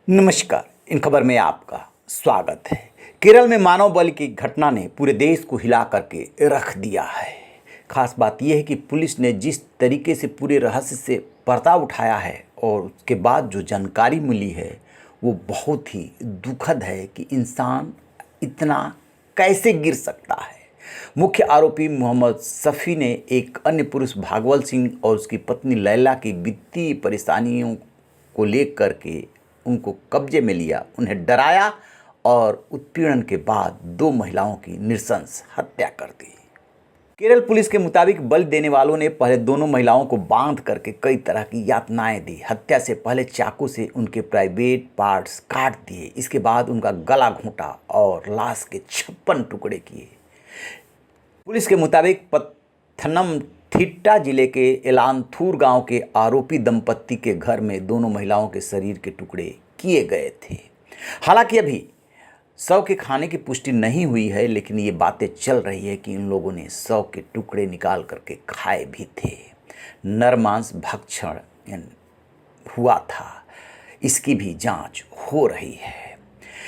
नमस्कार। इन खबर में आपका स्वागत है। केरल में मानव बल की घटना ने पूरे देश को हिला करके रख दिया है। खास बात यह है कि पुलिस ने जिस तरीके से पूरे रहस्य से पर्दा उठाया है और उसके बाद जो जानकारी मिली है वो बहुत ही दुखद है कि इंसान इतना कैसे गिर सकता है। मुख्य आरोपी मोहम्मद शफी ने एक अन्य पुरुष भागवत सिंह और उसकी पत्नी लैला की वित्तीय परेशानियों को लेकर के उनको कब्जे में लिया, उन्हें डराया और उत्पीड़न के बाद दो महिलाओं की नृशंस हत्या कर दी। केरल पुलिस के मुताबिक बल देने वालों ने पहले दोनों महिलाओं को बांध करके कई तरह की यातनाएं दी। हत्या से पहले चाकू से उनके प्राइवेट पार्ट्स काट दिए, इसके बाद उनका गला घोंटा और लाश के 56 टुकड़े किए। पुलिस के मुताबिक पत्थनमथिट्टा जिले के एलांथूर गांव के आरोपी दंपत्ति के घर में दोनों महिलाओं के शरीर के टुकड़े किए गए थे। हालांकि अभी शव के खाने की पुष्टि नहीं हुई है, लेकिन ये बातें चल रही है कि इन लोगों ने शव के टुकड़े निकाल करके खाए भी थे। नरमांस भक्षण हुआ था, इसकी भी जांच हो रही है।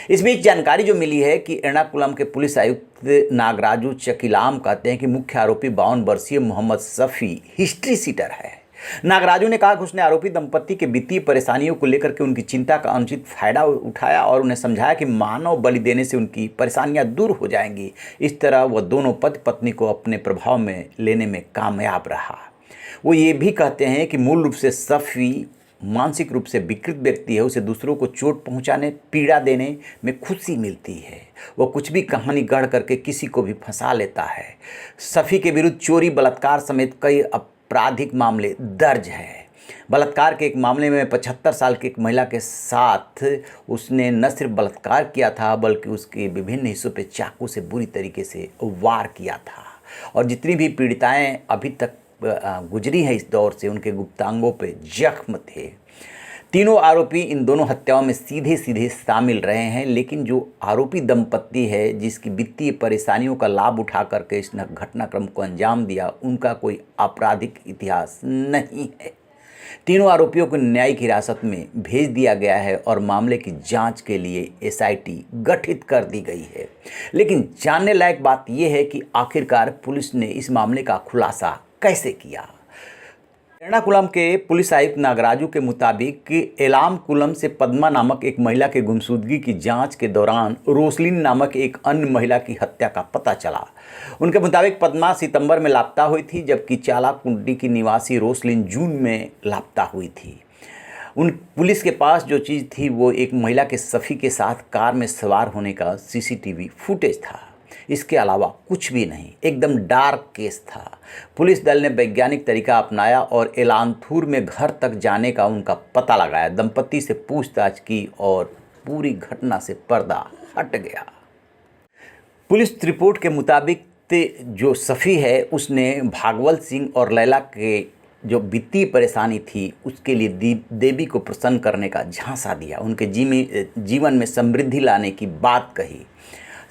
इस बीच जानकारी जो मिली है कि एर्नाकुलम के पुलिस आयुक्त नागराजू चकिलाम कहते हैं कि मुख्य आरोपी 52 वर्षीय मोहम्मद शफी हिस्ट्री सीटर है। नागराजू ने कहा कि उसने आरोपी दंपत्ति के वित्तीय परेशानियों को लेकर के उनकी चिंता का अनुचित फायदा उठाया और उन्हें समझाया कि मानव बलि देने से उनकी परेशानियां दूर हो जाएंगी। इस तरह वह दोनों पति पत्नी को अपने प्रभाव में लेने में कामयाब रहा। वो ये भी कहते हैं कि मूल रूप से शफी मानसिक रूप से विकृत व्यक्ति है, उसे दूसरों को चोट पहुंचाने, पीड़ा देने में खुशी मिलती है। वह कुछ भी कहानी गढ़ करके किसी को भी फंसा लेता है। शफी के विरुद्ध चोरी, बलात्कार समेत कई आपराधिक मामले दर्ज हैं। बलात्कार के एक मामले में 75 साल की एक महिला के साथ उसने न सिर्फ बलात्कार किया था बल्कि उसके विभिन्न हिस्सों पर चाकू से बुरी तरीके से वार किया था। और जितनी भी पीड़िताएं अभी तक गुजरी है इस दौर से, उनके गुप्तांगों पे जख्म थे। तीनों आरोपी इन दोनों हत्याओं में सीधे सीधे शामिल रहे हैं, लेकिन जो आरोपी दंपत्ति है जिसकी वित्तीय परेशानियों का लाभ उठा करके इस घटनाक्रम को अंजाम दिया, उनका कोई आपराधिक इतिहास नहीं है। तीनों आरोपियों को न्यायिक हिरासत में भेज दिया गया है और मामले की जांच के लिए एसआईटी गठित कर दी गई है। लेकिन जानने लायक बात यह है कि आखिरकार पुलिस ने इस मामले का खुलासा कैसे किया। एर्नाकुलम के पुलिस आयुक्त नागराजू के मुताबिक एलामकुलम से पद्मा नामक एक महिला के गुमशुदगी की जांच के दौरान रोसलिन नामक एक अन्य महिला की हत्या का पता चला। उनके मुताबिक पद्मा सितंबर में लापता हुई थी, जबकि चालाकुंडी की निवासी रोसलिन जून में लापता हुई थी। उन पुलिस के पास जो चीज़ थी वो एक महिला के शफी के साथ कार में सवार होने का सीसीटीवी फुटेज था। इसके अलावा कुछ भी नहीं, एकदम डार्क केस था। पुलिस दल ने वैज्ञानिक तरीका अपनाया और एलांथूर में घर तक जाने का उनका पता लगाया, दंपत्ति से पूछताछ की और पूरी घटना से पर्दा हट गया। पुलिस रिपोर्ट के मुताबिक जो शफी है उसने भागवत सिंह और लैला के जो वित्तीय परेशानी थी उसके लिए देवी को प्रसन्न करने का झांसा दिया, उनके जीवन में समृद्धि लाने की बात कही।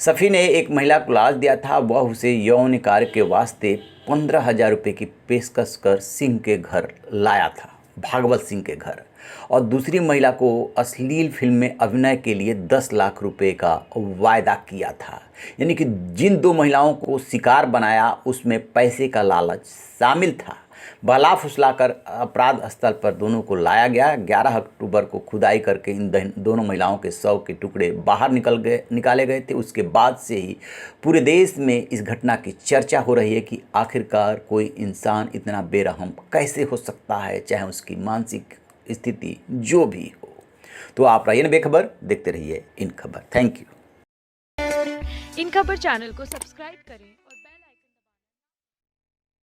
शफी ने एक महिला को लालच दिया था, वह उसे यौन कार्य के वास्ते 15,000 रुपये की पेशकश कर सिंह के घर लाया था, भागवत सिंह के घर, और दूसरी महिला को अश्लील फिल्म में अभिनय के लिए 10 लाख रुपए का वायदा किया था। यानी कि जिन दो महिलाओं को शिकार बनाया उसमें पैसे का लालच शामिल था। बहला फुसलाकर अपराध स्थल पर दोनों को लाया गया। 11 अक्टूबर को खुदाई करके इन दोनों महिलाओं के शव के टुकड़े बाहर निकाले गए थे। उसके बाद से ही पूरे देश में इस घटना की चर्चा हो रही है कि आखिरकार कोई इंसान इतना बेरहम कैसे हो सकता है, चाहे उसकी मानसिक स्थिति जो भी हो। तो आप रहिए बेखबर, देखते रहिए इन खबर। Thank you. इन खबर चैनल को सब्सक्राइब करें।